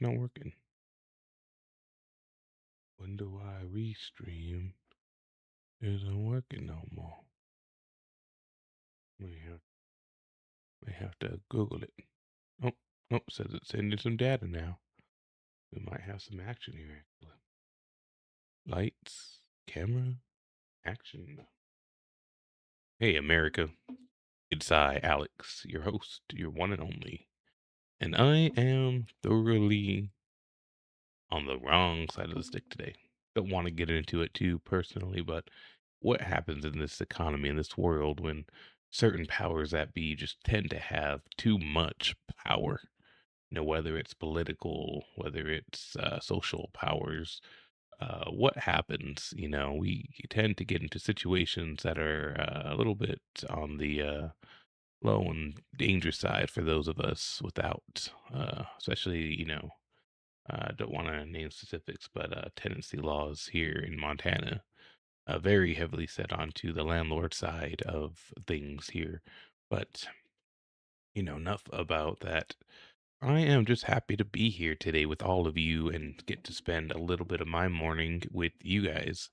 it's not working. Wonder why Restream isn't working no more. May have, may have to Google it. Oh, oh, says it's sending some data now. We might have some action here, actually. Lights, camera, action. Hey, America. It's I, Alex, your host, your one and only. And I am thoroughly on the wrong side of the stick today. Don't want to get into it too personally, but what happens in this economy, in this world, when certain powers that be just tend to have too much power? Whether it's political, whether it's social powers, what happens? We tend to get into situations that are a little bit on the low and dangerous side for those of us without, especially, don't want to name specifics, but tenancy laws here in Montana very heavily set onto the landlord side of things here. But, enough about that. I am just happy to be here today with all of you and get to spend a little bit of my morning with you guys.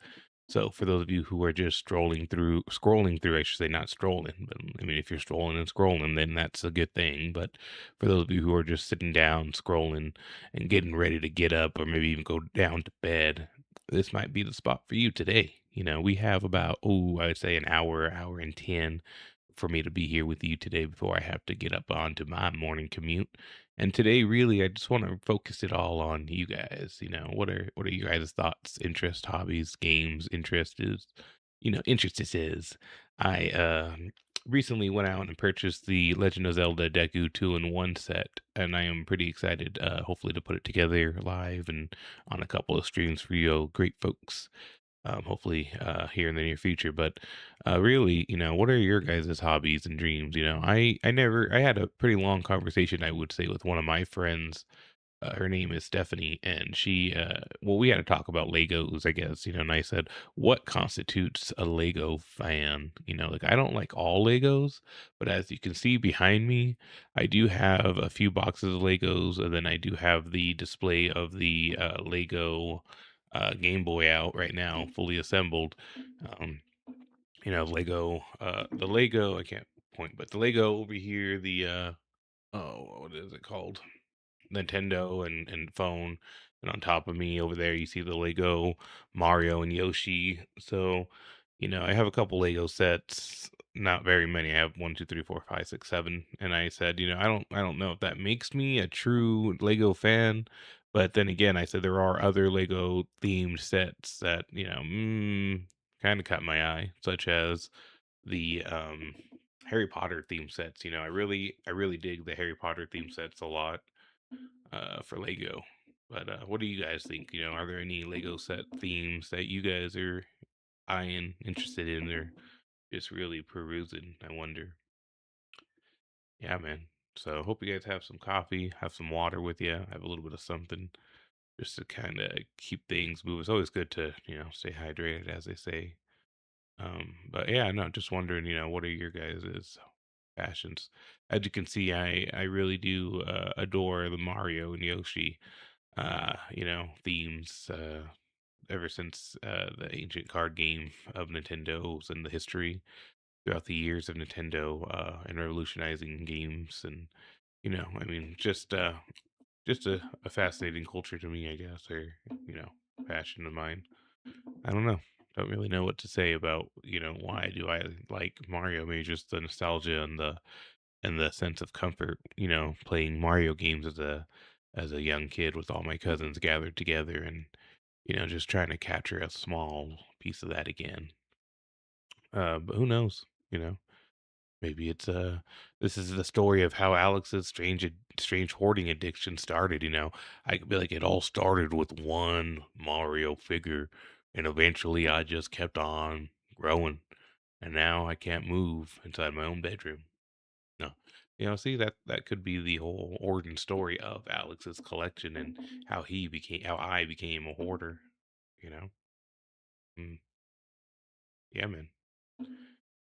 So, for those of you who are just scrolling through, I should say, not strolling, but I mean, if you're strolling and scrolling, then that's a good thing. But for those of you who are just sitting down, scrolling, and getting ready to get up or maybe even go down to bed, this might be the spot for you today. We have about, oh, I would say an hour, hour and 10 for me to be here with you today before I have to get up onto my morning commute. And today, really, I just want to focus it all on you guys. What are you guys' thoughts, interests, hobbies, games, interests is. I recently went out and purchased the Legend of Zelda Deku 2-in-1 set, and I am pretty excited, hopefully, to put it together live and on a couple of streams for you great folks, hopefully here in the near future. But really, what are your guys' hobbies and dreams? I had a pretty long conversation, I would say, with one of my friends. Her name is Stephanie, and well, we had to talk about Legos, I guess, and I said, what constitutes a Lego fan? Like, I don't like all Legos, but as you can see behind me, I do have a few boxes of Legos, and then I do have the display of the Lego Game Boy out right now, fully assembled. Um, Lego, the Lego, I can't point, but the Lego over here, oh, what is it called? Nintendo and phone, and on top of me over there, you see the Lego Mario and Yoshi. So, I have a couple Lego sets, not very many. I have one, two, three, four, five, six, seven. And I said, I don't know if that makes me a true Lego fan. But then again, I said there are other Lego themed sets that, kind of caught my eye, such as the Harry Potter theme sets. I really dig the Harry Potter theme sets a lot for Lego. But what do you guys think? Are there any Lego set themes that you guys are eyeing, interested in, or just really perusing? I wonder. Yeah, man. So hope you guys have some coffee, have some water with you, have a little bit of something just to kind of keep things moving. It's always good to stay hydrated, as they say. But yeah, no, just wondering, what are your guys' passions? As you can see, I really do adore the Mario and Yoshi themes ever since the ancient card game of Nintendo's and the history throughout the years of Nintendo and revolutionizing games. And I mean, just a fascinating culture to me, I guess, or passion of mine. I don't know. Don't really know what to say about why do I like Mario? Maybe just the nostalgia and the sense of comfort, playing Mario games as a young kid with all my cousins gathered together and just trying to capture a small piece of that again. But who knows? You know, maybe this is the story of how Alex's strange hoarding addiction started. I could be like, it all started with one Mario figure, and eventually I just kept on growing, and now I can't move inside my own bedroom. No. See, that could be the whole origin story of Alex's collection and how I became a hoarder, you know? Mm, yeah, man.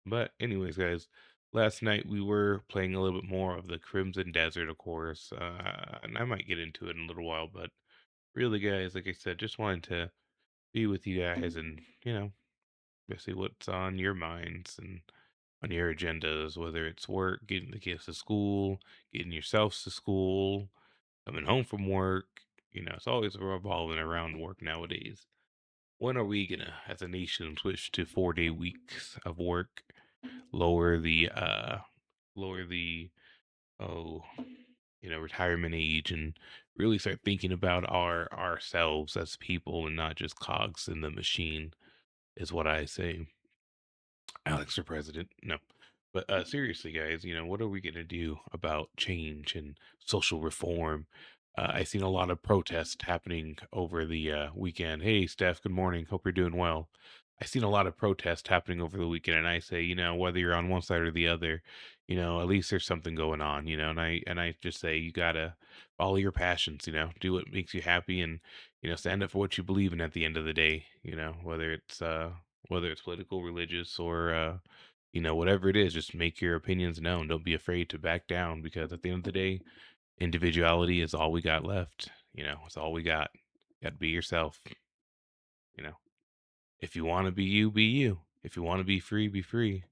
But anyways, guys, last night we were playing a little bit more of the Crimson Desert, of course, and I might get into it in a little while. But really, guys, like I said, just wanted to be with you guys and just see what's on your minds and on your agendas, whether it's work, getting the kids to school, getting yourselves to school, coming home from work. It's always revolving around work nowadays. When are we gonna, as a nation, switch to 4-day weeks of work, lower the lower the oh retirement age, and really start thinking about ourselves as people and not just cogs in the machine, is what I say. Alex for president. No. But seriously, guys, what are we going to do about change and social reform? I seen a lot of protests happening over the weekend. Hey, Steph, good morning. Hope you're doing well. I seen a lot of protests happening over the weekend, and I say, whether you're on one side or the other, at least there's something going on, and I just say you gotta follow your passions, do what makes you happy, and stand up for what you believe in at the end of the day, whether it's political, religious, or whatever it is, just make your opinions known. Don't be afraid to back down, because at the end of the day, individuality is all we got left. It's all we got. You got to be yourself. You know, if you want to be you, be you. If you want to be free, be free.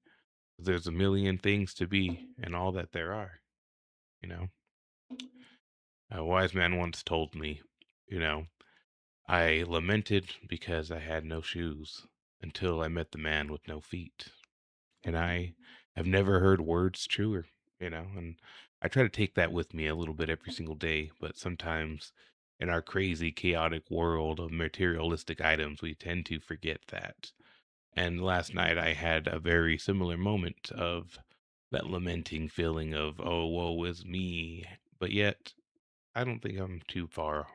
There's a million things to be, and all that there are. You know, a wise man once told me, you know, I lamented because I had no shoes until I met the man with no feet. And I have never heard words truer, and I try to take that with me a little bit every single day, but sometimes in our crazy, chaotic world of materialistic items, we tend to forget that. And last night I had a very similar moment of that lamenting feeling of, oh, woe is me. But yet, I don't think I'm too far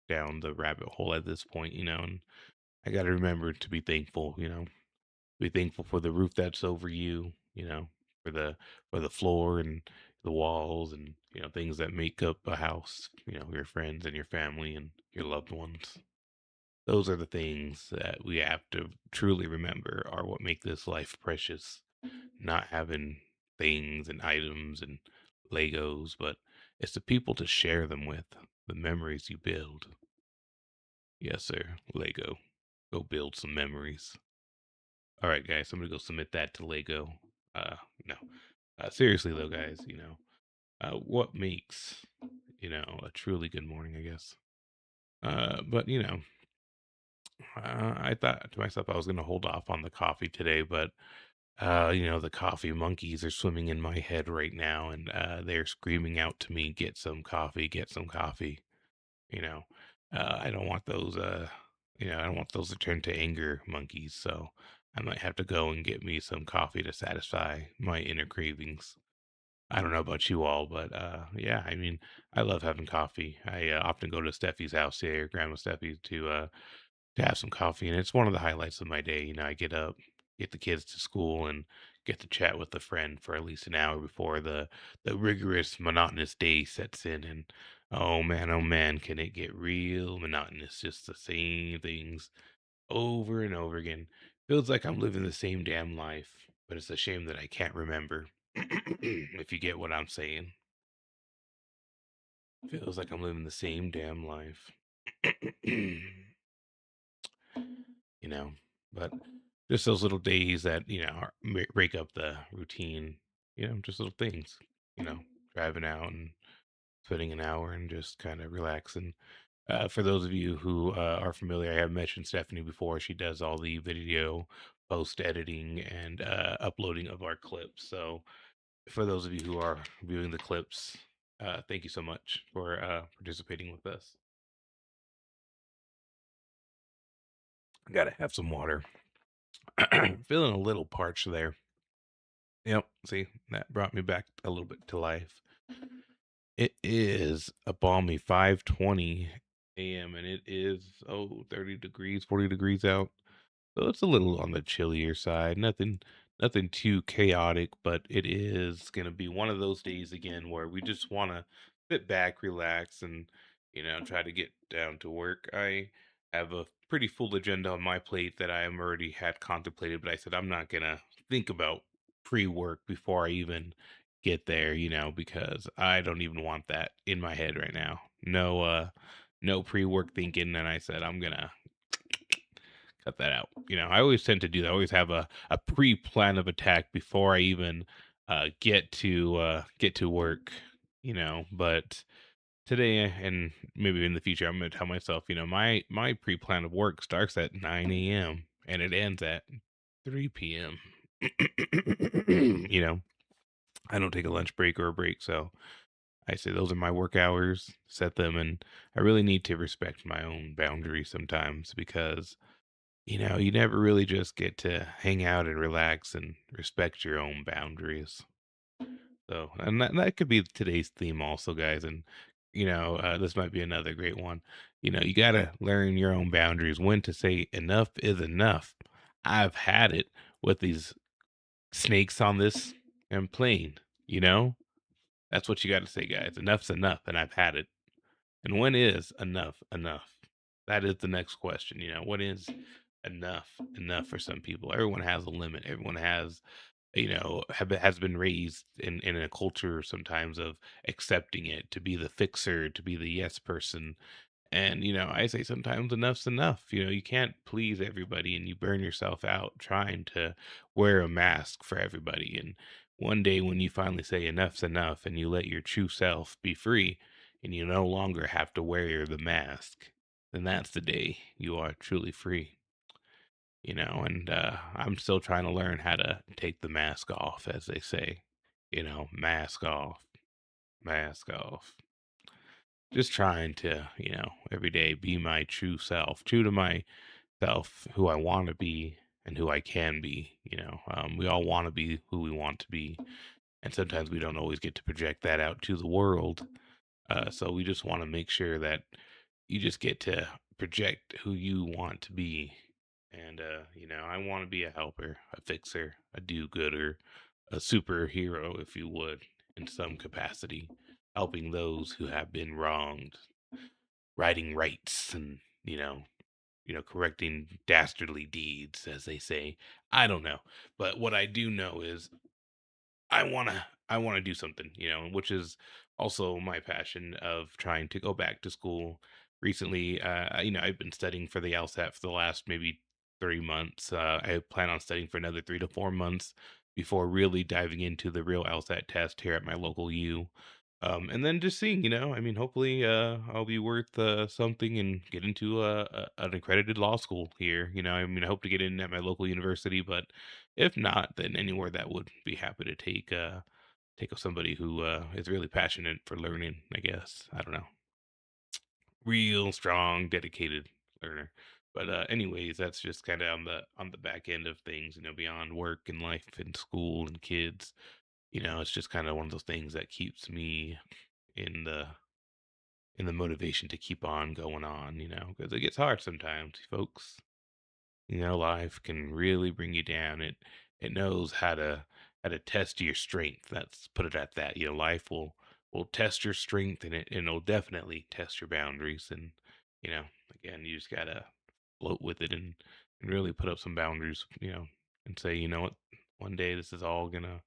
down the rabbit hole at this point, and I got to remember to be thankful, be thankful for the roof that's over you, for the floor and the walls, and things that make up a house, your friends and your family and your loved ones. Those are the things that we have to truly remember are what make this life precious. Not having things and items and Legos, but it's the people to share them with, the memories you build. Yes, sir. Lego. Go build some memories. All right, guys, I'm gonna go submit that to Lego. No. Seriously though, guys, what makes a truly good morning, I guess. But I thought to myself I was gonna hold off on the coffee today, but the coffee monkeys are swimming in my head right now, and they're screaming out to me, "Get some coffee! Get some coffee!" You know, I don't want those. I don't want those to turn to anger monkeys. So I might have to go and get me some coffee to satisfy my inner cravings. I don't know about you all, but yeah, I mean, I love having coffee. I often go to Steffi's house here, Grandma Steffi, to have some coffee, and it's one of the highlights of my day. I get up, get the kids to school, and get to chat with a friend for at least an hour before the rigorous, monotonous day sets in. And oh man, can it get real monotonous? Just the same things over and over again. Feels like I'm living the same damn life, but it's a shame that I can't remember. If you get what I'm saying, feels like I'm living the same damn life. you know. But just those little days that break up the routine. Just little things. Driving out and spending an hour and just kind of relaxing. For those of you who are familiar, I have mentioned Stephanie before. She does all the video post editing and uploading of our clips. So for those of you who are viewing the clips, thank you so much for participating with us. I gotta have some water. Feeling a little parched there. Yep. See, that brought me back a little bit to life. It is a balmy 5:20 a.m. and it is 30 degrees, 40 degrees out. So it's a little on the chillier side. Nothing too chaotic, but it is going to be one of those days again where we just want to sit back, relax, and try to get down to work. I have a pretty full agenda on my plate that I am already had contemplated, but I said I'm not going to think about pre-work before I even get there, because I don't even want that in my head right now. No pre-work thinking, and I said I'm gonna cut that out. I always tend to do that. I always have a pre-plan of attack before I even get to work, but today and maybe in the future I'm gonna tell myself, my pre-plan of work starts at 9 a.m. and it ends at 3 p.m. you know, I don't take a lunch break or a break, so I say those are my work hours, set them, and I really need to respect my own boundaries sometimes because you never really just get to hang out and relax and respect your own boundaries. So, and that could be today's theme also, guys. And, this might be another great one. You got to learn your own boundaries, when to say enough is enough. I've had it with these snakes on this and plane, you know? That's what you got to say, guys. Enough's enough, and I've had it. And when is enough enough? That is the next question. What is enough for some people? Everyone has a limit. Everyone has been raised in a culture sometimes of accepting it, to be the fixer, to be the yes person. And I say sometimes enough's enough. You can't please everybody, and you burn yourself out trying to wear a mask for everybody. And one day when you finally say enough's enough and you let your true self be free, and you no longer have to wear the mask, then that's the day you are truly free. And I'm still trying to learn how to take the mask off, as they say. Mask off, mask off. Just trying to, every day be my true self, true to myself, who I want to be and who I can be. We all want to be who we want to be, and sometimes we don't always get to project that out to the world. So we just want to make sure that you just get to project who you want to be. And, I want to be a helper, a fixer, a do gooder, a superhero, if you would, in some capacity, helping those who have been wronged, righting rights, and, correcting dastardly deeds, as they say. I don't know. But what I do know is I wanna do something, which is also my passion of trying to go back to school. Recently, I've been studying for the LSAT for the last maybe 3 months. I plan on studying for another 3 to 4 months before really diving into the real LSAT test here at my local U. And then just seeing, hopefully, I'll be worth, something and get into an accredited law school here. I hope to get in at my local university, but if not, then anywhere that would be happy to take somebody who is really passionate for learning, I guess. I don't know. Real strong, dedicated learner. But anyways, that's just kind of on the back end of things, beyond work and life and school and kids. It's just kind of one of those things that keeps me in the motivation to keep on going on, because it gets hard sometimes, folks. Life can really bring you down. It knows how to test your strength. Let's put it at that. Life will test your strength, and it'll definitely test your boundaries. And you know, again, you just gotta float with it and really put up some boundaries. And say, what, one day this is all gonna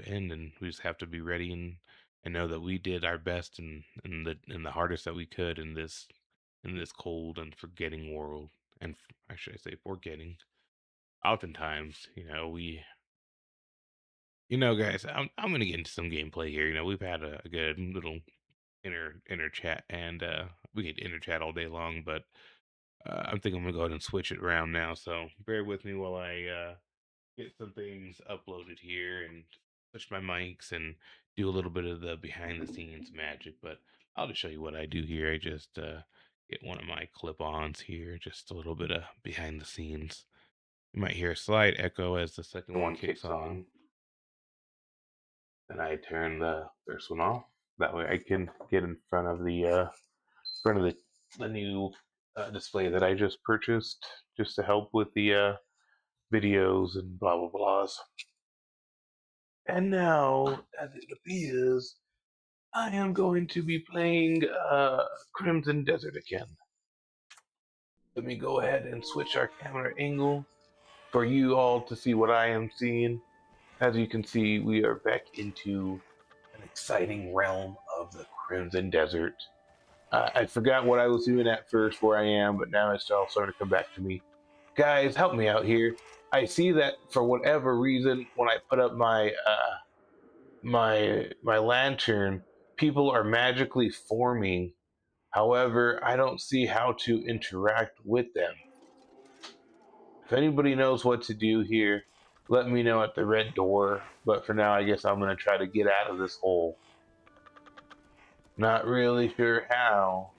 end, and we just have to be ready and know that we did our best and the hardest that we could in this cold and forgetting world. And actually, I say forgetting. Oftentimes, guys, I'm gonna get into some gameplay here. We've had a good little inner chat, and we could inner chat all day long, but I'm thinking I'm gonna go ahead and switch it around now. So bear with me while I get some things uploaded here and switch my mics and do a little bit of the behind the scenes magic. But I'll just show you what I do here. I just get one of my clip-ons here, just a little bit of behind the scenes. You might hear a slight echo as the second one kicks on. Then I turn the first one off. That way I can get in front of the new display that I just purchased, just to help with the videos and blah blah blahs. And now, as it appears, I am going to be playing Crimson Desert again. Let me go ahead and switch our camera angle for you all to see what I am seeing. as you can see, we are back into an exciting realm of the Crimson Desert. I forgot what I was doing at first, where I am, but now it's all starting to come back to me. Guys, help me out here. I see that for whatever reason, when I put up my lantern, people are magically forming. However, I don't see how to interact with them. If anybody knows what to do here, let me know at the red door. But for now, I guess I'm going to try to get out of this hole. Not really sure how.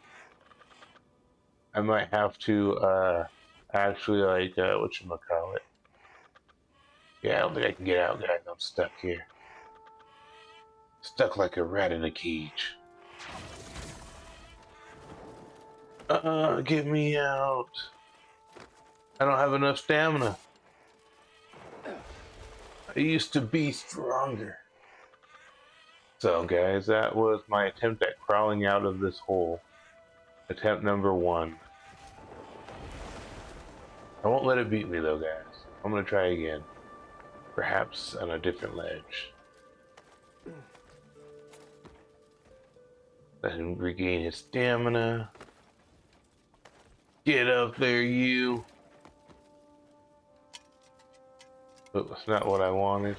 I might have to actually, like, whatchamacallit. Yeah, I don't think I can get out, guys. I'm stuck here. Stuck like a rat in a cage. Get me out. I don't have enough stamina. I used to be stronger. So, guys, that was my attempt at crawling out of this hole. Attempt number 1. I won't let it beat me, though, guys. I'm gonna try again. Perhaps on a different ledge. Let him regain his stamina. Get up there, you! But that's not what I wanted.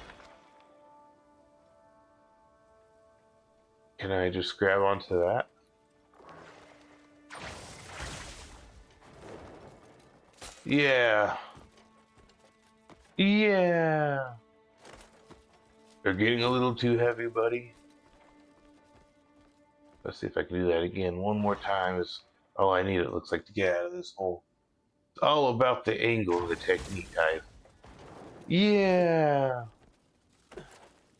Can I just grab onto that? Yeah. Yeah. They're getting a little too heavy, buddy. Let's see if I can do that again one more time. Is all I need, it looks like, to get out of this hole. It's all about the angle of the technique, guys. Yeah.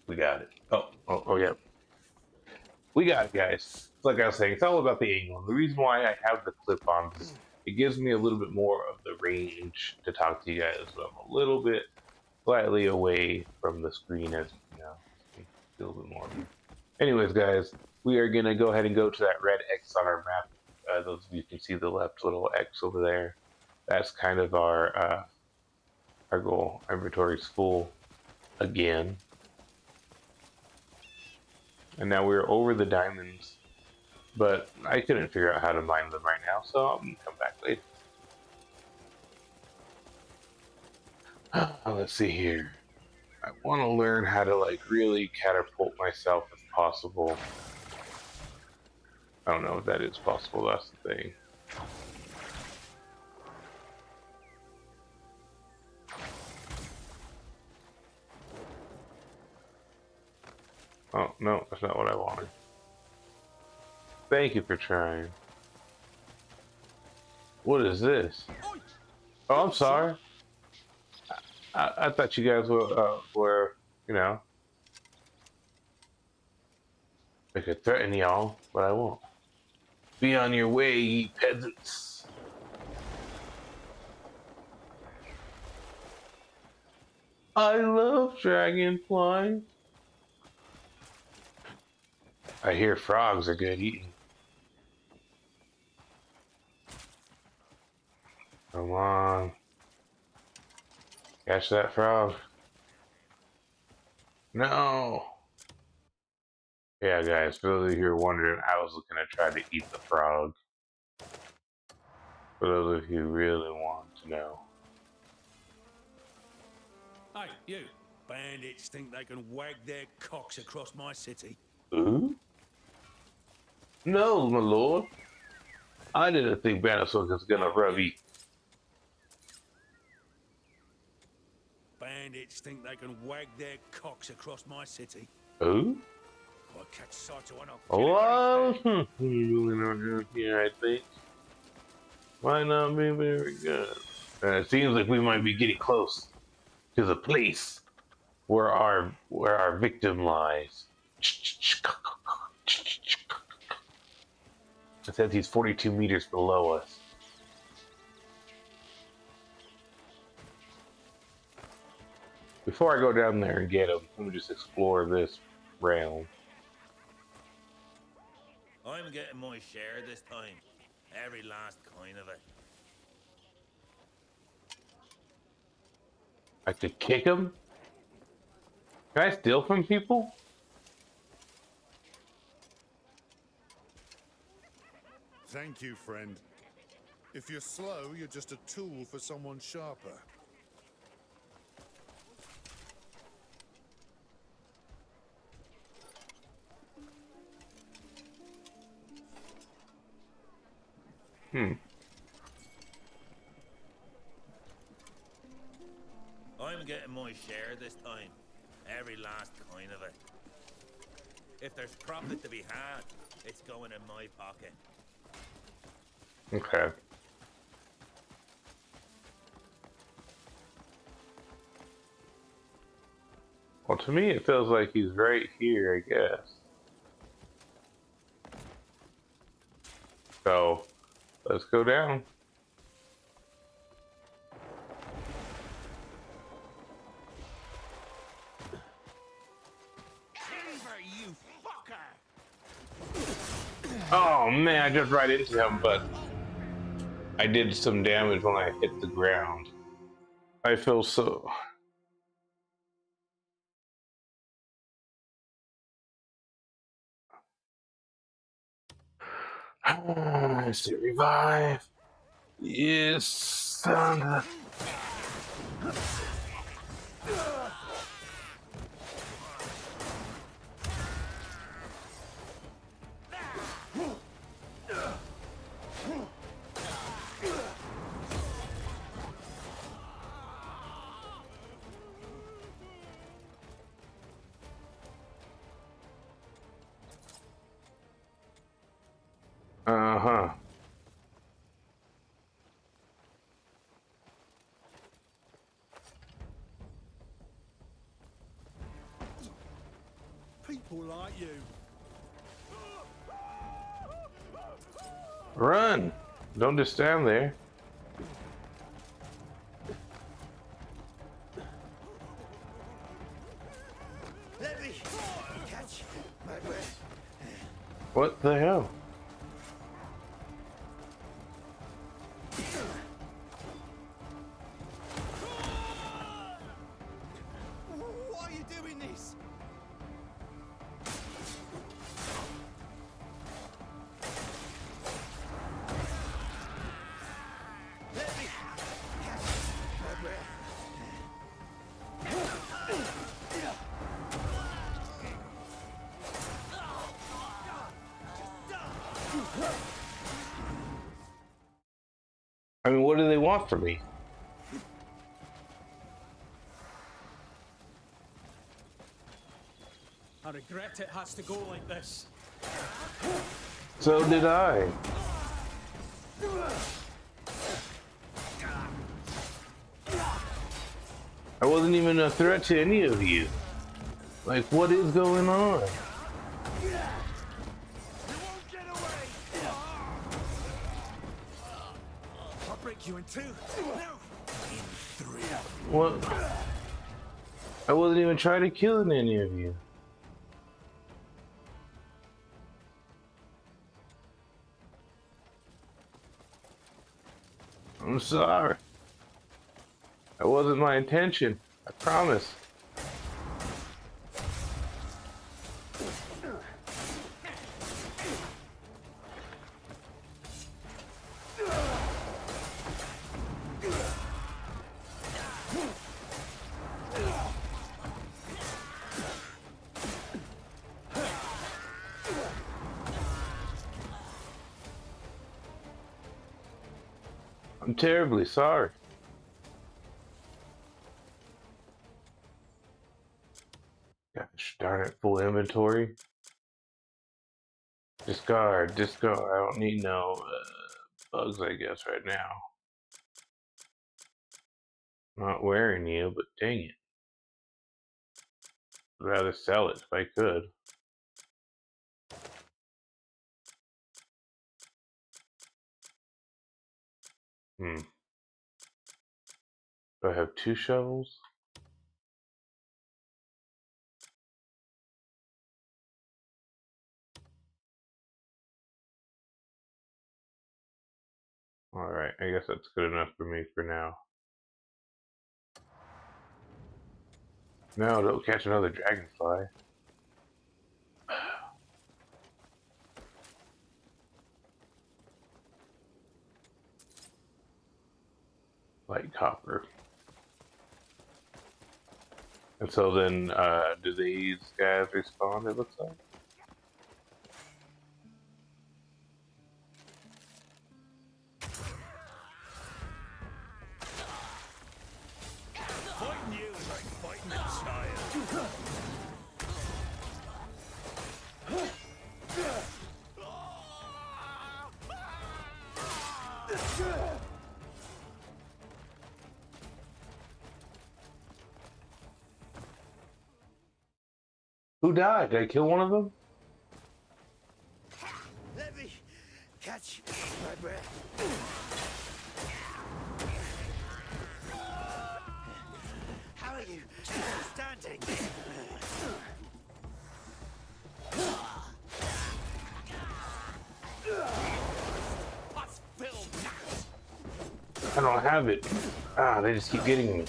We got it. Oh yeah. We got it, guys. Like I was saying, it's all about the angle. The reason why I have the clip-ons is it gives me a little bit more of the range to talk to you guys. So I'm a little bit slightly away from the screen, as you know, a little bit more. Anyways, guys, we are gonna go ahead and go to that red X on our map. Those of you can see the left little X over there. That's kind of our goal. Inventory's full again. And now we're over the diamonds, but I couldn't figure out how to mine them right now, so I'm gonna come back later. Let's see here. I want to learn how to, like, really catapult myself if possible. I don't know if that is possible, that's the thing. Oh, no, that's not what I wanted. Thank you for trying. What is this? Oh, I'm sorry. I thought you guys were, you know, I could threaten y'all, but I won't. Be on your way, ye peasants. I love dragonflies. I hear frogs are good eating. Come on. Catch that frog. No. Yeah, guys, for those of you who are wondering, I was looking to try to eat the frog. For those of you who really want to know. Hey, you. Bandits think they can wag their cocks across my city. Ooh? No, my lord. I didn't think Bannersook was gonna rub eat. Bandits think they can wag their cocks across my city. Ooh? If I catch sight of one, I'll Oh, kill it. really not good here, I think. Might not be very good. It seems like we might be getting close to the place where our victim lies. It says he's 42 meters below us. Before I go down there and get him, let me just explore this realm. I'm getting my share this time. Every last coin of it. I could kick him? Can I steal from people? Thank you, friend. If you're slow, you're just a tool for someone sharper. Hmm. I'm getting my share this time. Every last coin of it. If there's profit to be had, it's going in my pocket. Okay. Well, to me, it feels like he's right here, I guess. So, let's go down. Timber, you fucker! Oh man, I just right into him, but I did some damage when I hit the ground. I feel so. I see revive. Yes, found it. Uh-huh. People like you. Run! Don't just stand there. Let me catch my breath. What the hell? Why are you doing this? Let me catch my breath. I mean, what do they want from me? I regret it has to go like this. So did I. I wasn't even a threat to any of you. Like, what is going on? You won't get away! I'll break you in two. No! In three. What? I wasn't even trying to kill any of you. I'm sorry. That wasn't my intention. I promise. I'm terribly sorry. Gosh darn it, full inventory. Discard, discard. I don't need no bugs, I guess, right now. Not wearing you, but dang it. I'd rather sell it if I could. Hmm. Do I have 2 shovels? Alright, I guess that's good enough for me for now. No, don't catch another dragonfly. Light copper. And so then, do these guys respawn, it looks like? Fighting you is like fighting a child. Who died? Did I kill one of them? Let me catch my breath. How are you standing? What's filled I don't have it. Ah, they just keep getting me. Are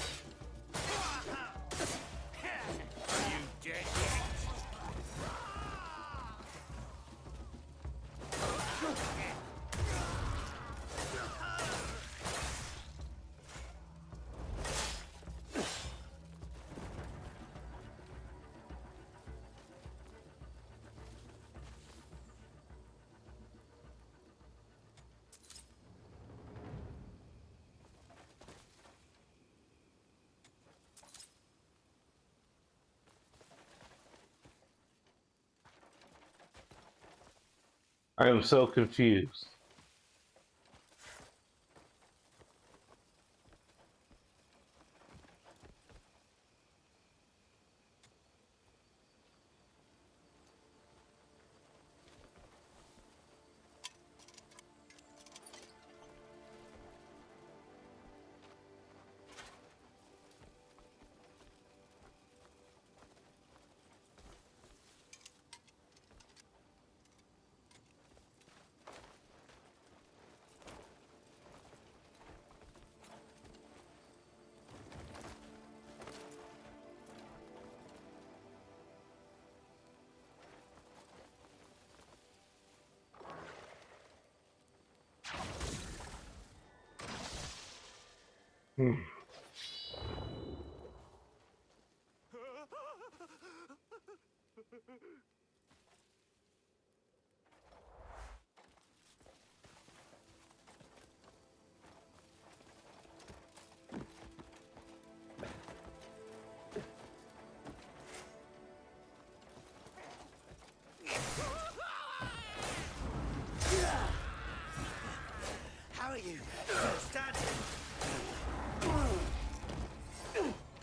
you dead yet? I am so confused. Hmm. How are you standing?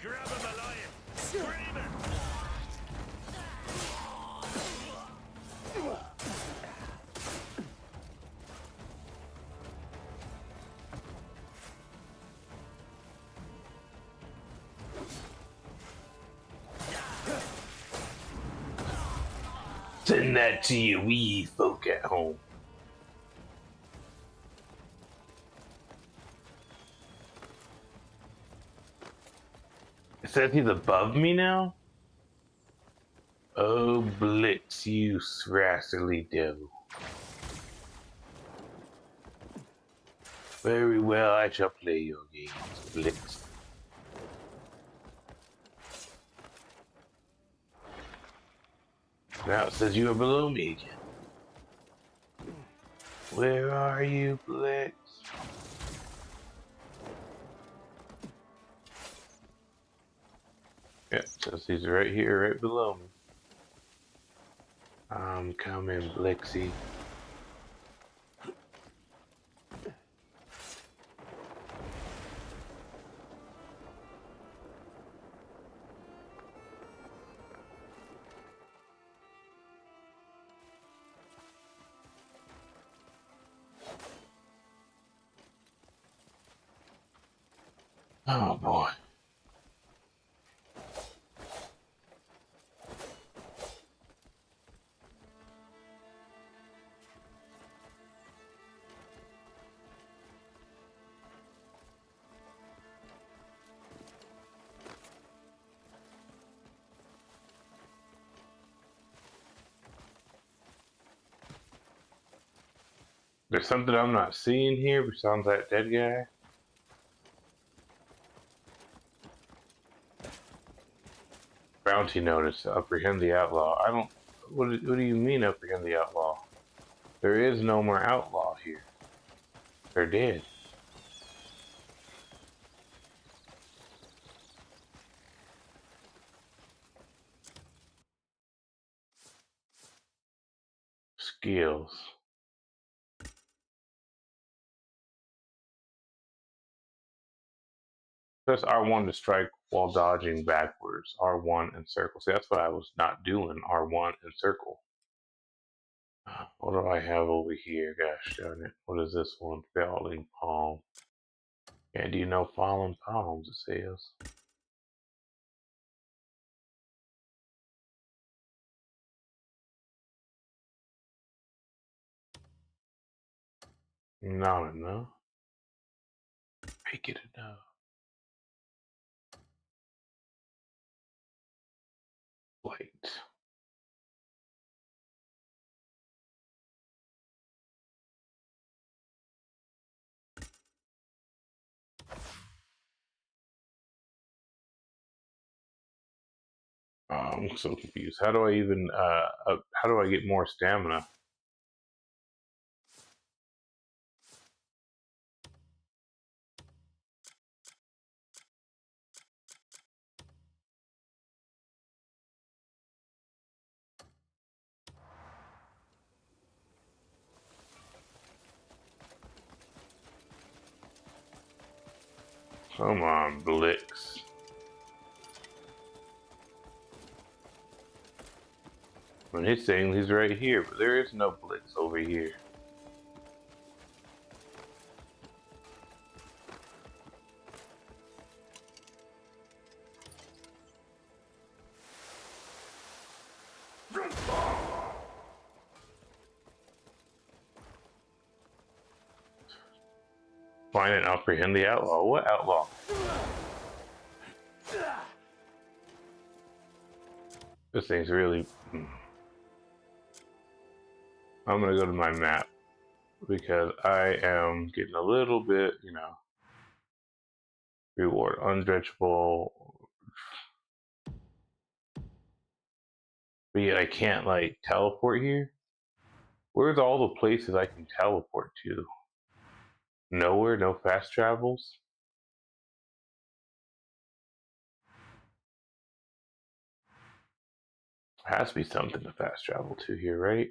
Grab him alive! Screaming! Send that to your wee folk at home. It says he's above me now? Oh, Blitz, you rascally devil. Very well, I shall play your games, Blitz. Now it says you are below me again. Where are you, Blitz? Yep, says he's right here, right below me. I'm coming, Blixie. Oh boy. there something I'm not seeing here besides that dead guy? Bounty notice to apprehend the outlaw. I don't. What do you mean apprehend the outlaw? There is no more outlaw here. They're dead. Skills. Press R1 to strike while dodging backwards. R1 and circle. See, that's what I was not doing. R1 and circle. What do I have over here? Gosh darn it. What is this one? Falling palm. And do you know fallen palms, it says? Not enough. Make it enough. Wait. I'm so confused. How do I even, how do I get more stamina? Come on, Blix. When he's saying he's right here, but there is no Blix over here. Find and apprehend the outlaw. What outlaw? This thing's really... I'm gonna go to my map because I am getting a little bit, you know, reward undredgeable, but yet I can't like teleport here. Where's all the places I can teleport to? Nowhere, no fast travels. There has to be something to fast travel to here, right?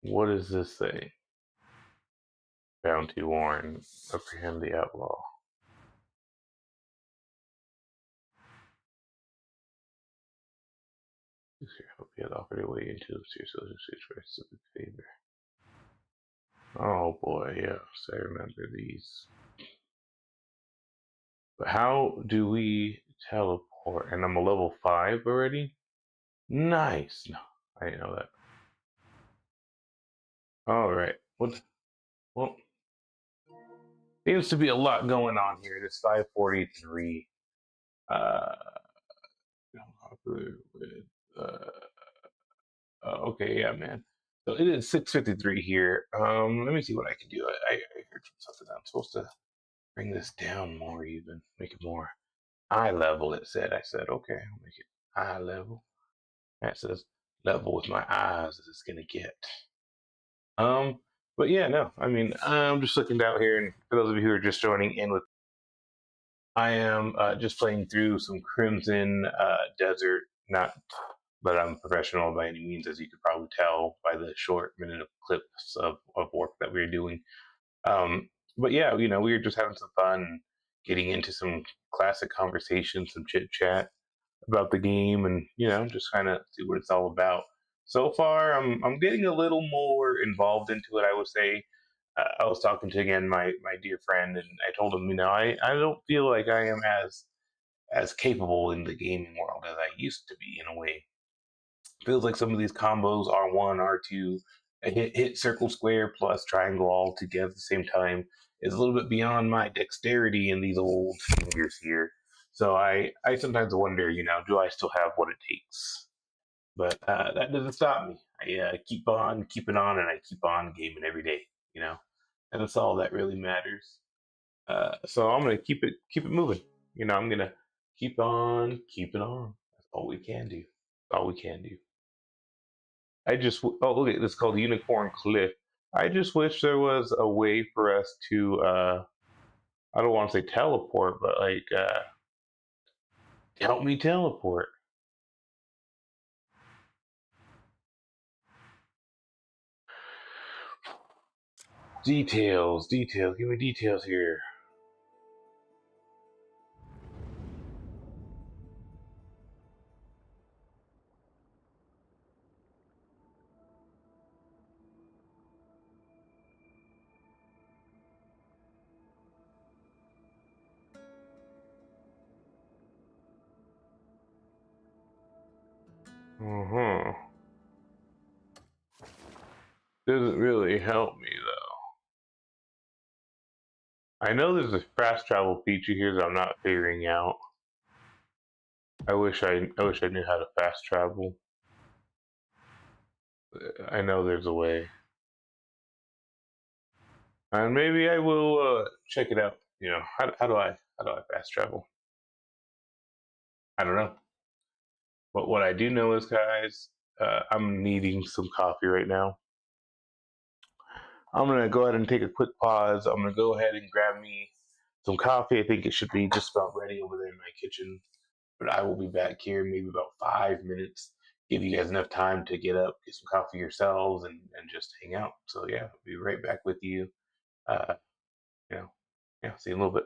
What is this thing? Bounty warrant. Apprehend the outlaw. This here help you offer your way into the serious situation of favor. Oh boy, yes, I remember these. But how do we teleport? And I'm a level 5 already? Nice. No, I didn't know that. Alright. What? Well, seems to be a lot going on here. This 543. With, okay, yeah, man. So it is 653 here. Let me see what I can do. I heard something. I'm supposed to bring this down more even. Make it more eye level, it said. I said, okay, I'll make it eye level. That says level with my eyes as it's gonna get. But yeah, no, I mean, I'm just looking down here, and for those of you who are just joining in with, I am just playing through some Crimson Desert, not, but I'm professional by any means, as you could probably tell by the short minute of clips of work that we're doing. But yeah, you know, we were just having some fun, getting into some classic conversations, some chit chat about the game, and you know, just kind of see what it's all about. So far, I'm getting a little more involved into it. I would say. I was talking to again my dear friend, and I told him, you know, I don't feel like I am as capable in the gaming world as I used to be. In a way, feels like some of these combos R1, R2, hit circle, square, plus triangle all together at the same time is a little bit beyond my dexterity in these old fingers here. So I sometimes wonder, do I still have what it takes? But that doesn't stop me. I keep on keeping on, and I keep on gaming every day. You know, and that's all that really matters. So I'm gonna keep it moving. I'm gonna keep on keeping on. That's all we can do. All we can do. Oh, look at this, called Unicorn Cliff. I just wish there was a way for us to I don't want to say teleport, but like help me teleport. Details, details, give me details here. Uh-huh. Doesn't really help me though. I know there's a fast travel feature here that I'm not figuring out. I wish I knew how to fast travel. I know there's a way. And maybe I will check it out. How do I fast travel? I don't know. But what I do know is, guys, I'm needing some coffee right now. I'm gonna go ahead and take a quick pause. I'm gonna go ahead and grab me some coffee. I think it should be just about ready over there in my kitchen. But I will be back here in maybe about 5 minutes. Give you guys enough time to get up, get some coffee yourselves, and just hang out. So yeah, I'll be right back with you. Uh, you know, yeah, see you in a little bit.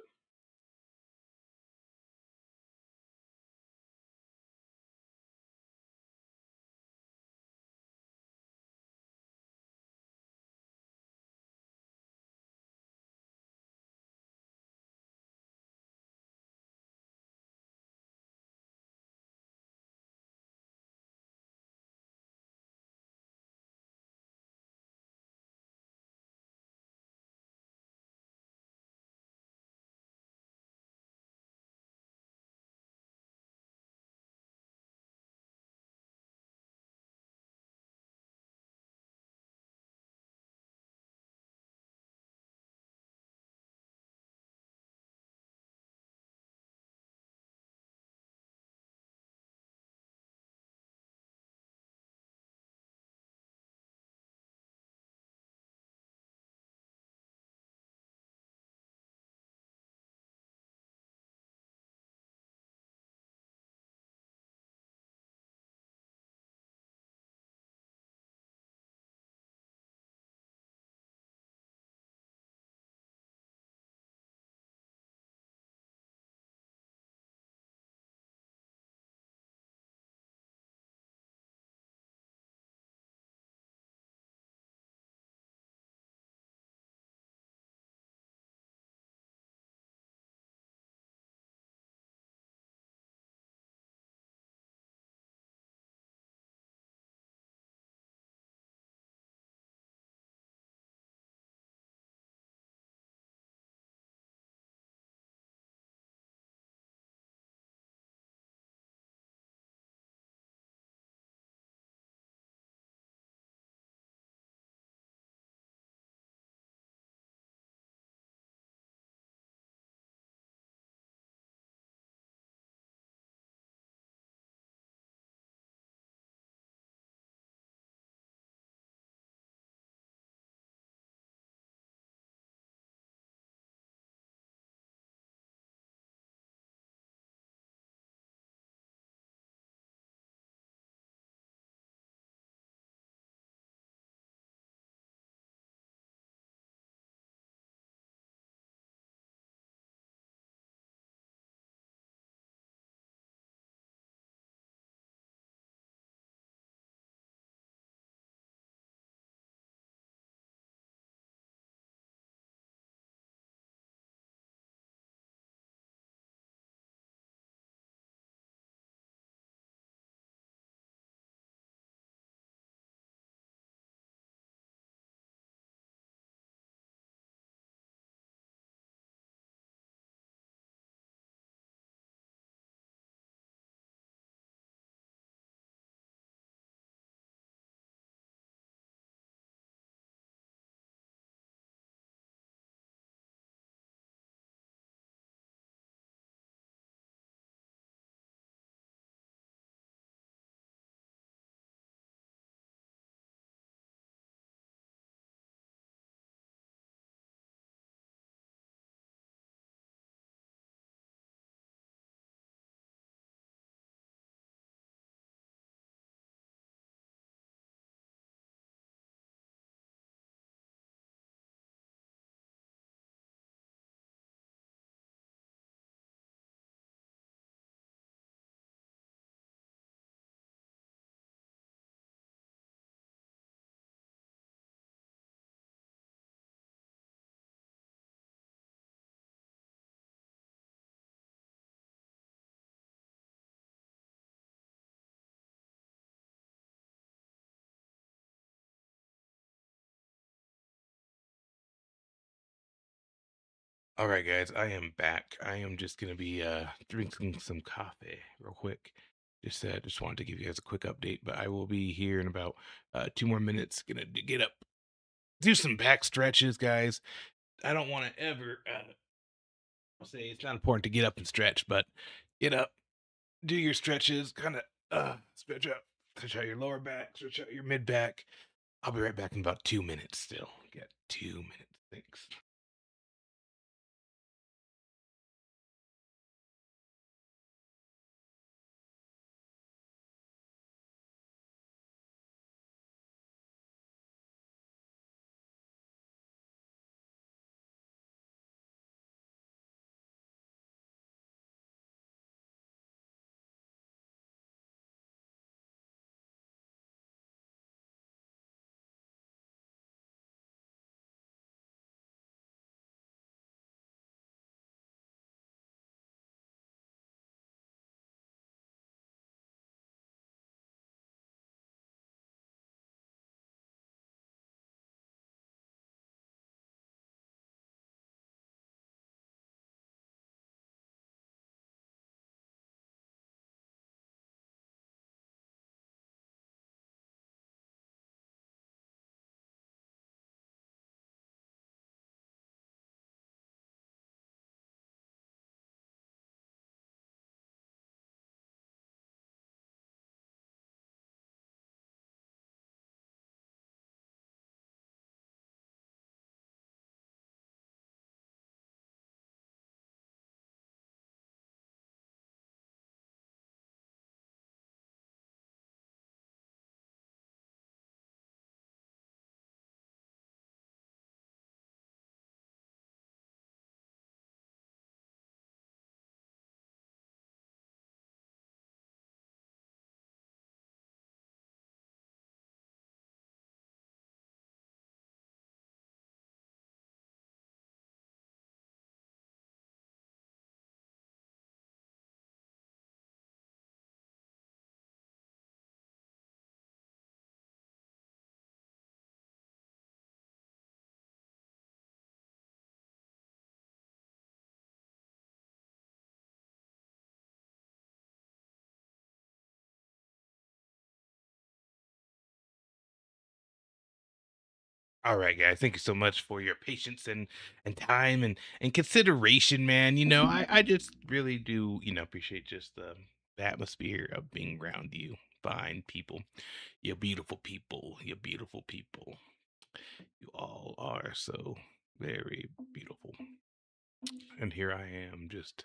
All right, guys, I am back. I am just gonna be drinking some coffee real quick. Just wanted to give you guys a quick update, but I will be here in about 2 more minutes. Gonna get up, do some back stretches, guys. I don't want to ever say it's not important to get up and stretch, but get up, do your stretches, kind of stretch out your lower back, stretch out your mid back. I'll be right back in about 2 minutes. Still, got 2 minutes. Thanks. All right, guys. Thank you so much for your patience and time and consideration, man. I just really do, appreciate just the atmosphere of being around you. Fine people. You're beautiful people. You're beautiful people. You all are so very beautiful. And here I am, just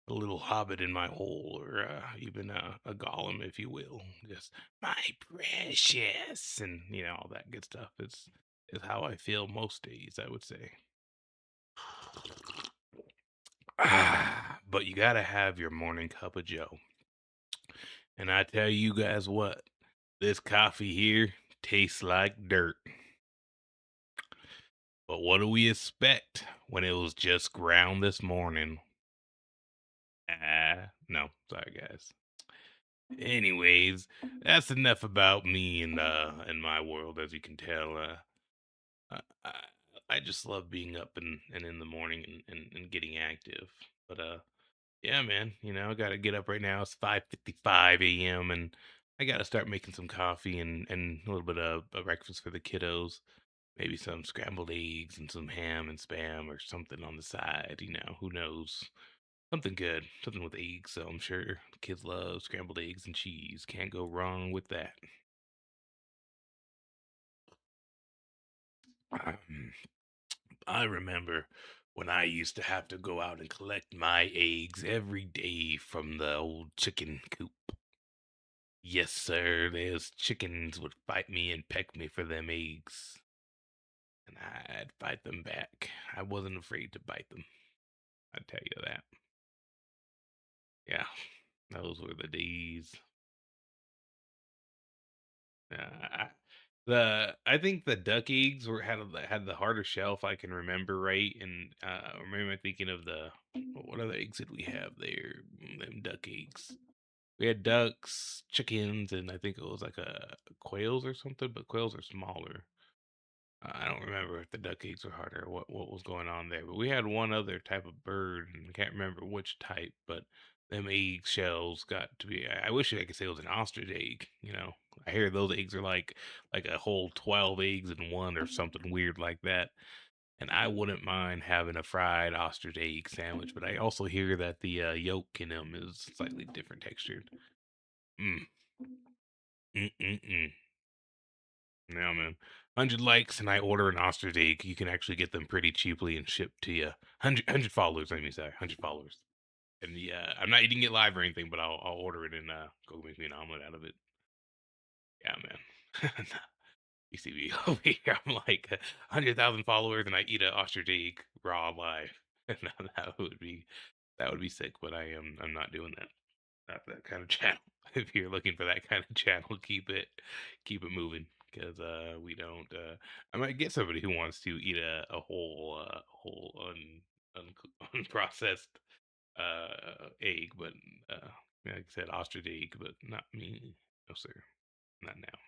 a little hobbit in my hole, or even a golem, if you will. Just my precious, and all that good stuff. Is how I feel most days, I would say. But you gotta have your morning cup of Joe, and I tell you guys what, this coffee here tastes like dirt. But what do we expect when it was just ground this morning? No, sorry guys. Anyways, that's enough about me and my world. As you can tell, I, I I just love being up and in the morning and getting active. But yeah, man, I gotta get up right now. It's 5:55 a.m. and I gotta start making some coffee and a little bit of a breakfast for the kiddos. Maybe some scrambled eggs and some ham and spam or something on the side. Who knows? Something good, something with eggs. So I'm sure kids love scrambled eggs and cheese. Can't go wrong with that. Um, I remember when I used to have to go out and collect my eggs every day from the old chicken coop. Yes, sir. Those chickens would fight me and peck me for them eggs, and I'd fight them back. I wasn't afraid to bite them. I tell you that. Yeah, those were the days. I I think the duck eggs had the harder shell if I can remember right, and remember thinking of what other eggs did we have there? Them duck eggs. We had ducks, chickens, and I think it was like a quails or something, but quails are smaller. I don't remember if the duck eggs were harder or what was going on there, but we had one other type of bird, and I can't remember which type, but them egg shells got to be. I wish I could say it was an ostrich egg. I hear those eggs are like a whole 12 eggs in one or something weird like that. And I wouldn't mind having a fried ostrich egg sandwich, but I also hear that the yolk in them is slightly different textured. Mm, mm, mm, mm. Yeah, man. 100 likes and I order an ostrich egg. You can actually get them pretty cheaply and shipped to you. 100 followers, let me say. 100 followers. And yeah, I'm not eating it live or anything, but I'll order it and go make me an omelet out of it. Yeah, man. You see me over here. I'm like 100,000 followers and I eat an ostrich egg raw live. And that would be sick, but I'm not doing that. Not that kind of channel. If you're looking for that kind of channel, keep it moving because we don't. I might get somebody who wants to eat a whole unprocessed egg, but uh, like I said, ostrich egg, but not me. No sir, not now.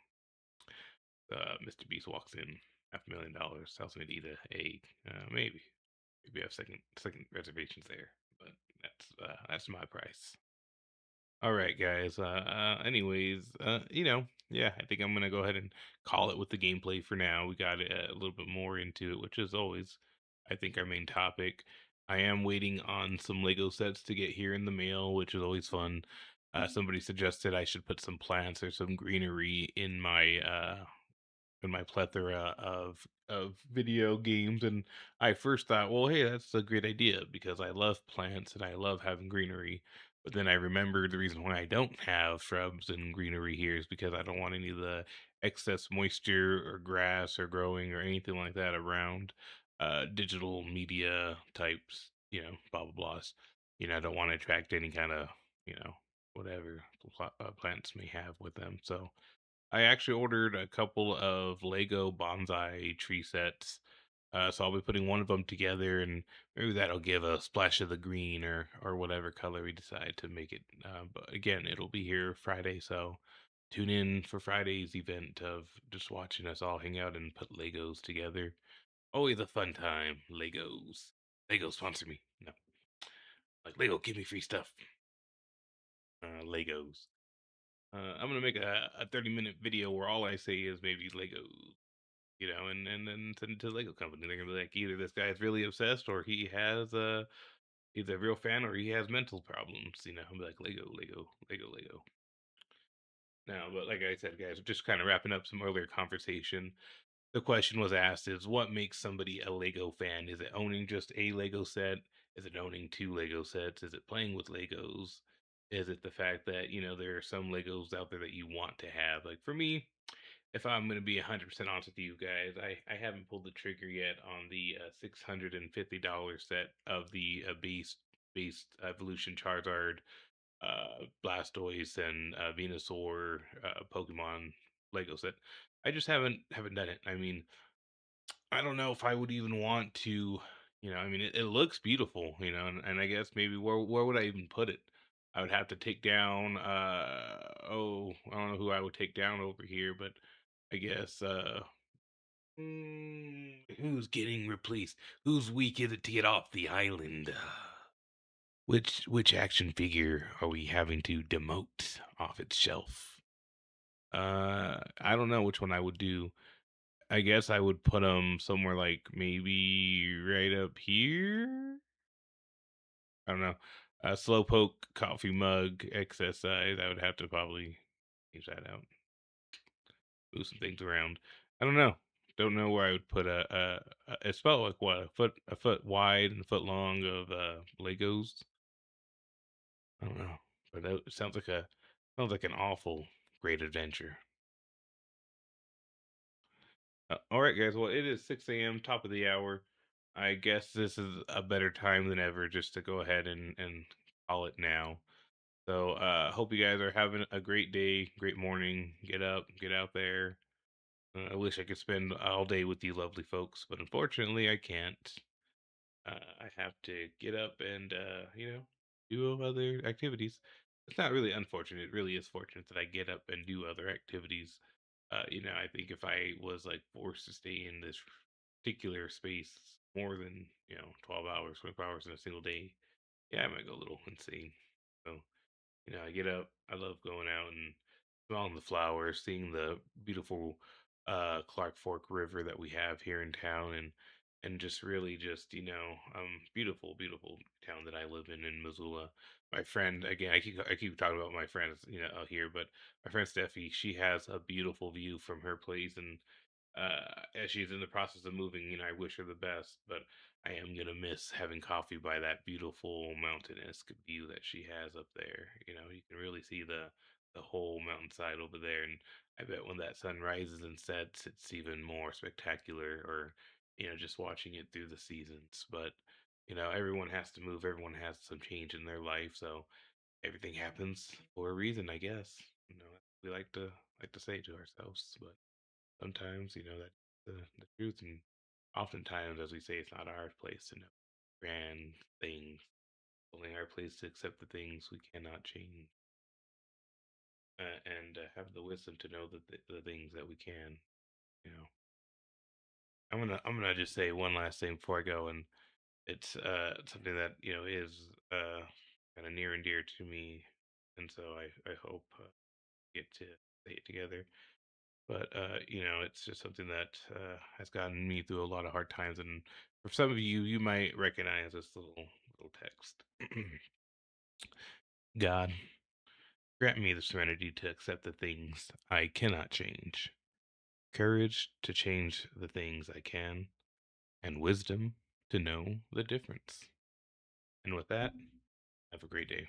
Mr. Beast walks in, $500,000, tells me to eat a egg. Maybe I have second reservations there, but that's my price. All right, guys. Anyways, yeah, I think I'm gonna go ahead and call it with the gameplay for now. We got a little bit more into it, which is always, I think, our main topic. I am waiting on some Lego sets to get here in the mail, which is always fun. Somebody suggested I should put some plants or some greenery in my plethora of video games, and I first thought, well, hey, that's a great idea because I love plants and I love having greenery. But then I remembered the reason why I don't have shrubs and greenery here is because I don't want any of the excess moisture or grass or growing or anything like that around digital media types, blah blah blahs. I don't want to attract any kind of, whatever plants may have with them. So I actually ordered a couple of Lego bonsai tree sets. So I'll be putting one of them together, and maybe that'll give a splash of the green or whatever color we decide to make it. But again, it'll be here Friday, so tune in for Friday's event of just watching us all hang out and put Legos together. Always a fun time. Legos. Lego sponsor me. No, like Lego, give me free stuff. Legos. I'm gonna make a 30-minute video where all I say is maybe Legos, and then send it to the Lego company. They're gonna be like, either this guy's really obsessed, or he's a real fan, or he has mental problems. I'm like Lego, Lego, Lego, Lego. Now, but like I said, guys, just kind of wrapping up some earlier conversation. The question was asked is what makes somebody a Lego fan? Is it owning just a Lego set? Is it owning two Lego sets? Is it playing with Legos? Is it the fact that, there are some Legos out there that you want to have? Like for me, if I'm going to be 100% honest with you guys, I haven't pulled the trigger yet on the $650 set of the base Evolution Charizard, Blastoise, and Venusaur Pokemon Lego set. I just haven't done it. I mean, I don't know if I would even want to, I mean, it looks beautiful, and I guess maybe where would I even put it? I would have to take down, I don't know who I would take down over here, but I guess, who's getting replaced? Who's weak is it to get off the island? Which action figure are we having to demote off its shelf? I don't know which one I would do. I guess I would put them somewhere like maybe right up here. I don't know. A Slowpoke coffee mug XS size. I would have to probably change that out. Move some things around. I don't know. Don't know where I would put it's about like what, a foot wide and a foot long of Legos. I don't know, but that sounds like an awful great adventure. All right, guys. Well, it is 6 a.m., top of the hour. I guess this is a better time than ever just to go ahead and call it now. So, hope you guys are having a great day, great morning. Get up, get out there. I wish I could spend all day with you lovely folks, but unfortunately, I can't. I have to get up and, do other activities. It's not really unfortunate. It really is fortunate that I get up and do other activities. I think if I was like forced to stay in this particular space more than 12 hours, 24 hours in a single day, yeah, I might go a little insane. So I get up. I love going out and smelling the flowers, seeing the beautiful Clark Fork River that we have here in town, and just really just beautiful, beautiful town that I live in Missoula. My friend, again, I keep talking about my friends, out here, but my friend Steffi, she has a beautiful view from her place, and as she's in the process of moving, I wish her the best, but I am gonna miss having coffee by that beautiful mountainous view that she has up there. You can really see the whole mountainside over there, and I bet when that sun rises and sets, it's even more spectacular. Or just watching it through the seasons. But everyone has to move. Everyone has some change in their life, so everything happens for a reason, I guess. We like to say to ourselves, but sometimes, that's the truth. And oftentimes, as we say, it's not our place to know grand things. Only our place to accept the things we cannot change, and have the wisdom to know the things that we can. You know, I'm gonna just say one last thing before I go, and it's something that is kind of near and dear to me, and so I hope get to say it together. But it's just something that has gotten me through a lot of hard times, and for some of you, you might recognize this little text. God, grant me the serenity to accept the things I cannot change, courage to change the things I can, and wisdom to know the difference. And with that, have a great day.